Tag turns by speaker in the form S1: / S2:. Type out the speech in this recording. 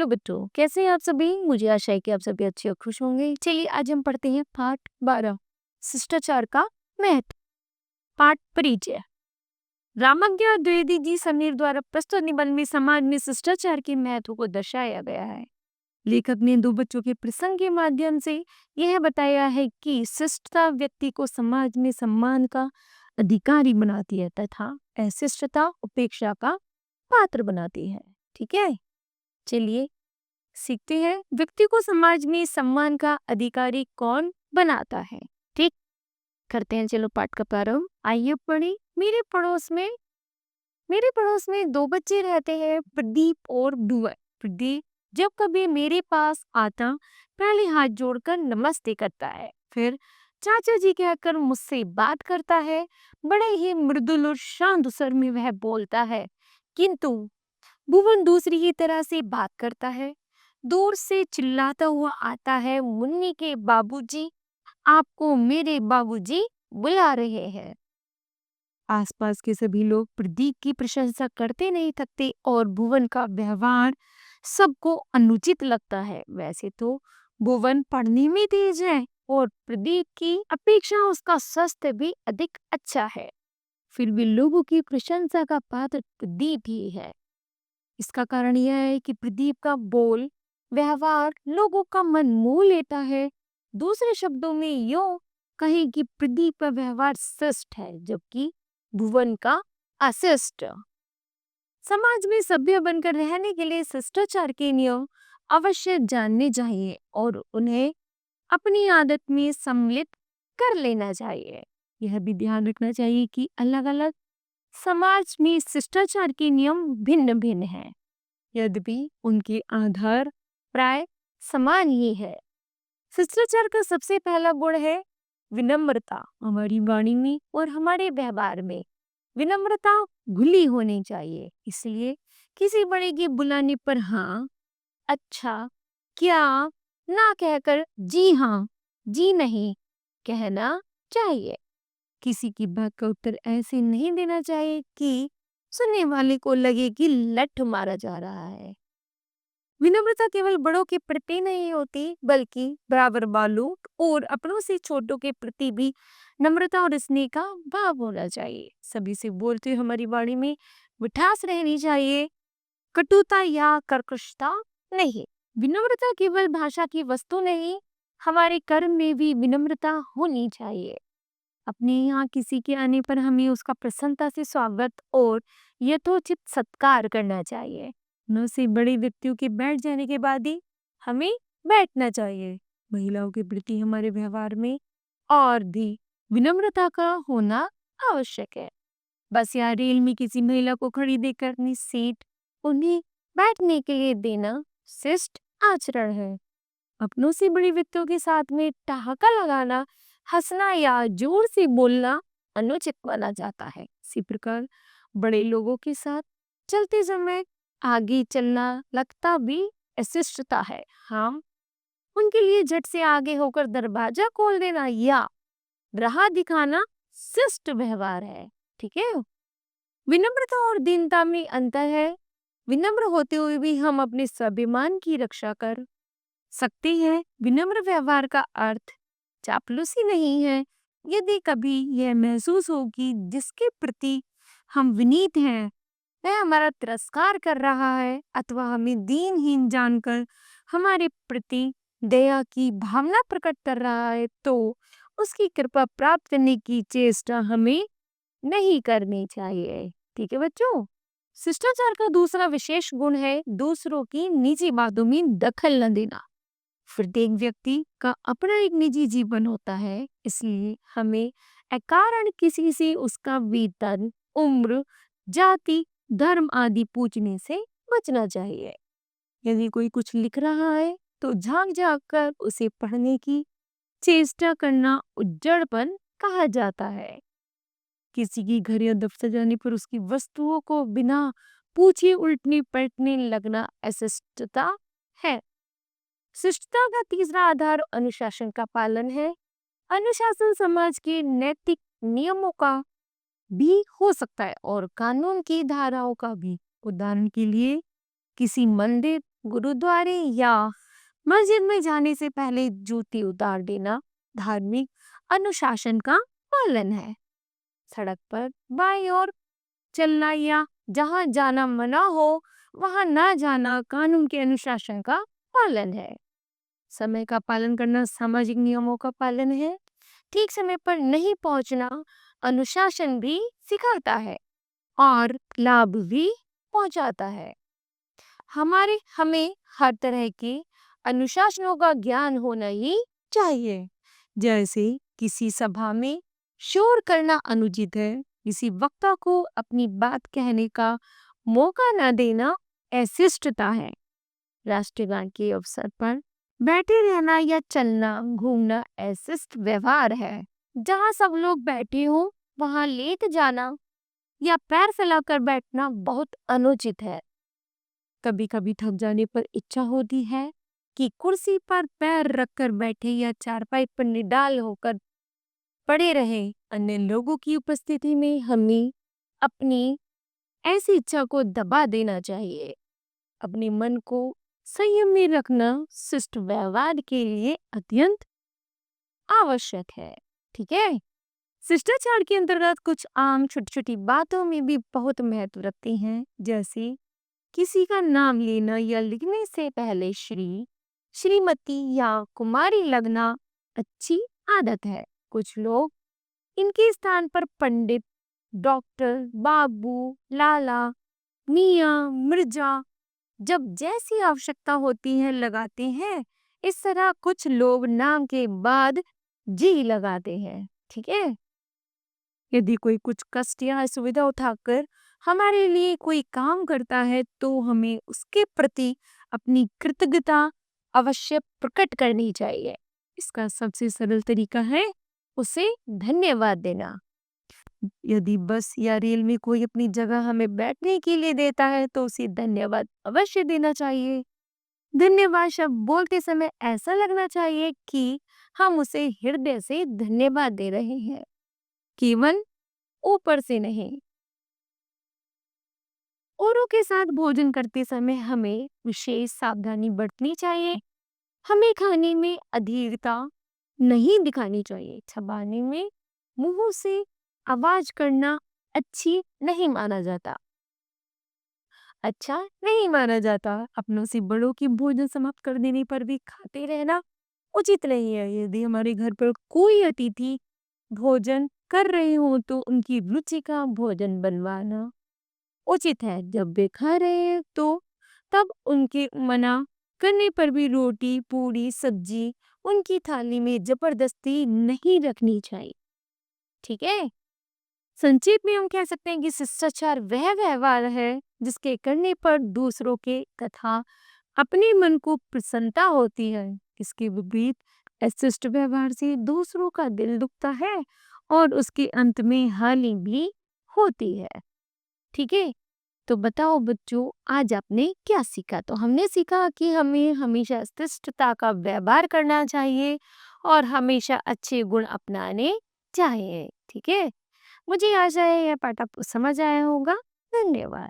S1: Hello बच्चों, कैसे हैं आप सभी? मुझे आशा है कि आप सभी अच्छे और खुश होंगे। चलिए आज हम पढ़ते हैं पाठ 12 शिष्टाचार का महत्व। पाठ परिचय। रामज्ञा द्विवेदी जी समीर द्वारा प्रस्तुत निबंध में समाज में शिष्टाचार के महत्व को दर्शाया गया है। लेखक ने दो बच्चों के प्रसंग के माध्यम से यह बताया है कि शिष्टता व्यक्ति को समाज में सम्मान का अधिकारी बनाती है तथा अशिष्टता उपेक्षा का पात्र बनाती है। ठीक है, चलिए सीखते हैं व्यक्ति को समाज में सम्मान का अधिकारी कौन बनाता है। ठीक, करते हैं चलो पाठ का प्रारंभ। आइए पढ़े। मेरे पड़ोस में दो बच्चे रहते हैं, प्रदीप और भुवन। प्रदीप जब कभी मेरे पास आता पहले हाथ जोड़कर नमस्ते करता है, फिर चाचा जी कहकर मुझसे बात करता है। बड़े ही मृदुल और शांत स्वर में वह बोलता है, किंतु भुवन दूसरी ही तरह से बात करता है। दूर से चिल्लाता हुआ आता है, मुन्नी के बाबूजी, आपको मेरे बाबूजी बुला रहे हैं। आसपास के सभी लोग प्रदीप की प्रशंसा करते नहीं थकते और भुवन का व्यवहार सबको अनुचित लगता है। वैसे तो भुवन पढ़ने में तेज है और प्रदीप की अपेक्षा उसका स्वास्थ्य भी अधिक अच्छा है, फिर भी लोगों की प्रशंसा का पात्र प्रदीप ही है। इसका कारण यह है कि प्रदीप का बोल व्यवहार लोगों का मन मोह लेता है। दूसरे शब्दों में यूं कहें कि प्रदीप का व्यवहार शिष्ट है जबकि भुवन का अशिष्ट। समाज में सभ्य बनकर रहने के लिए शिष्टाचार के नियम अवश्य जानने चाहिए और उन्हें अपनी आदत में सम्मिलित कर लेना चाहिए। यह भी ध्यान रखना चाहिए कि अलग अलग समाज में शिष्टाचार के नियम भिन्न भिन्न हैं, यद्यपि उनके आधार प्राय समान ही है। शिष्टाचार का सबसे पहला गुण है विनम्रता। हमारी वाणी में और हमारे व्यवहार में विनम्रता घुली होनी चाहिए। इसलिए किसी बड़े के बुलाने पर हाँ, अच्छा, क्या ना कहकर जी हाँ, जी नहीं कहना चाहिए। किसी की बात का उत्तर ऐसे नहीं देना चाहिए कि सुनने वाले को लगे कि लठ मारा जा रहा है। विनम्रता केवल बड़ों के प्रति नहीं होती बल्कि बराबर वालों और अपनों से छोटों के प्रति भी नम्रता और स्नेह का भाव होना चाहिए। सभी से बोलते हुए हमारी वाणी में मिठास रहनी चाहिए, कटुता या कर्कशता नहीं। विनम्रता केवल भाषा की वस्तु नहीं, हमारे कर्म में भी विनम्रता होनी चाहिए। अपने यहाँ किसी के आने पर हमें उसका प्रसन्नता से स्वागत और यथोचित सत्कार करना चाहिए। न से बड़े व्यक्तियों के बैठ जाने के बाद ही हमें बैठना चाहिए। महिलाओं के प्रति हमारे व्यवहार में और भी विनम्रता का होना आवश्यक है। बस या रेल में किसी महिला को खड़ी देखकर अपनी सीट उन्हें बैठने के लिए देना शिष्ट आचरण है। अपनों से बड़े व्यक्तियों के साथ में ठहाका लगाना, हंसना या जोर से बोलना अनुचित माना जाता है। इसी प्रकार बड़े लोगों के साथ चलते समय आगे चलना लगता भी अशिष्टता है। हाँ, उनके लिए झट से आगे होकर दरवाजा खोल देना या राह दिखाना शिष्ट व्यवहार है। ठीक है, विनम्रता और दीनता में अंतर है। विनम्र होते हुए भी हम अपने स्वाभिमान की रक्षा कर सकते हैं। विनम्र व्यवहार का अर्थ चापलूसी नहीं है। यदि कभी यह महसूस हो कि जिसके प्रति हम विनीत हैं वह हमारा तिरस्कार कर रहा है अथवा हमें दीनहीन जानकर हमारे प्रति दया की भावना प्रकट कर रहा है, तो उसकी कृपा प्राप्त करने की चेष्टा हमें नहीं करनी चाहिए। ठीक है बच्चों, शिष्टाचार का दूसरा विशेष गुण है दूसरों की निजी बातों में दखल न देना। प्रत्येक व्यक्ति का अपना एक निजी जीवन होता है, इसलिए हमें अकारण किसी से उसका वेतन, उम्र, जाति, धर्म आदि पूछने से बचना चाहिए। यदि कोई कुछ लिख रहा है तो झांक झांक कर उसे पढ़ने की चेष्टा करना उज्जड़पन कहा जाता है। किसी की घर या दफ्तर जाने पर उसकी वस्तुओं को बिना पूछे उल्टने पलटने लगना अशिष्टता है। शिष्टता का तीसरा आधार अनुशासन का पालन है। अनुशासन समाज के नैतिक नियमों का भी हो सकता है और कानून की धाराओं का भी। उदाहरण के लिए किसी मंदिर, गुरुद्वारे या मस्जिद में जाने से पहले जूती उतार देना धार्मिक अनुशासन का पालन है। सड़क पर बाईं ओर चलना या जहां जाना मना हो वहां ना जाना कानून के अनुशासन का पालन है। समय का पालन करना सामाजिक नियमों का पालन है। ठीक समय पर नहीं पहुंचना अनुशासन भी सिखाता है और लाभ भी पहुंचाता है। हमें हर तरह के अनुशासनों का ज्ञान होना ही चाहिए। जैसे किसी सभा में शोर करना अनुचित है, किसी वक्ता को अपनी बात कहने का मौका न देना अशिष्टता है। राष्ट्रगान के अवसर पर बैठे रहना या चलना घूमना अशिष्ट व्यवहार है। जहाँ सब लोग बैठे हो वहां लेट जाना या पैर फैलाकर बैठना बहुत अनुचित है। कभी कभी थक जाने पर इच्छा होती है कि कुर्सी पर पैर रखकर बैठे या चारपाई पर निडाल होकर पड़े रहे। अन्य लोगों की उपस्थिति में हमें अपनी ऐसी इच्छा को दबा देना चाहिए। अपने मन को संयम में रखना शिष्ट व्यवहार के लिए अत्यंत आवश्यक है। ठीक है। शिष्टाचार के अंतर्गत कुछ आम छोटी छोटी बातों में भी बहुत महत्व रखती हैं। जैसे किसी का नाम लेना या लिखने से पहले श्री, श्रीमती या कुमारी लगना अच्छी आदत है। कुछ लोग इनके स्थान पर पंडित, डॉक्टर, बाबू, लाला, मियाँ, मिर्जा जब जैसी आवश्यकता होती है लगाते हैं। इस तरह कुछ लोग नाम के बाद जी लगाते हैं। ठीक है। यदि कोई कुछ कष्ट या असुविधा उठाकर हमारे लिए कोई काम करता है तो हमें उसके प्रति अपनी कृतज्ञता अवश्य प्रकट करनी चाहिए। इसका सबसे सरल तरीका है उसे धन्यवाद देना। यदि बस या रेल में कोई अपनी जगह हमें बैठने के लिए देता है तो उसे धन्यवाद अवश्य देना चाहिए। धन्यवाद शब्द बोलते समय ऐसा लगना चाहिए कि हम उसे हृदय से धन्यवाद दे रहे हैं, केवल ऊपर से नहीं। औरों के साथ भोजन करते समय हमें विशेष सावधानी बरतनी चाहिए। हमें खाने में अधीरता नहीं दिखानी चाहिए। चबाने में मुंह से आवाज करना नहीं माना जाता। अच्छा नहीं माना जाता। अपनों से बड़ों की भोजन समाप्त कर देने पर भी खाते रहना उचित नहीं है। यदि हमारे घर पर कोई अतिथि भोजन कर रहे हो तो उनकी रुचि का भोजन बनवाना उचित है। जब वे खा रहे हैं तो तब उनके मना करने पर भी रोटी, पूरी, सब्जी उनकी थाली में जबरदस्ती नहीं रखनी चाहिए। ठीक है। संक्षेप में हम कह सकते हैं कि शिष्टाचार वह व्यवहार है जिसके करने पर दूसरों के तथा अपने मन को प्रसन्नता होती है। इसके विपरीत अशिष्ट व्यवहार से दूसरों का दिल दुखता है और उसके अंत में हानि भी होती है। ठीक है। तो बताओ बच्चों, आज आपने क्या सीखा? तो हमने सीखा कि हमें हमेशा शिष्टता का व्यवहार करना चाहिए और हमेशा अच्छे गुण अपनाने चाहिए। ठीक है। मुझे आशा है यह पाठ आपको समझ आया होगा। धन्यवाद।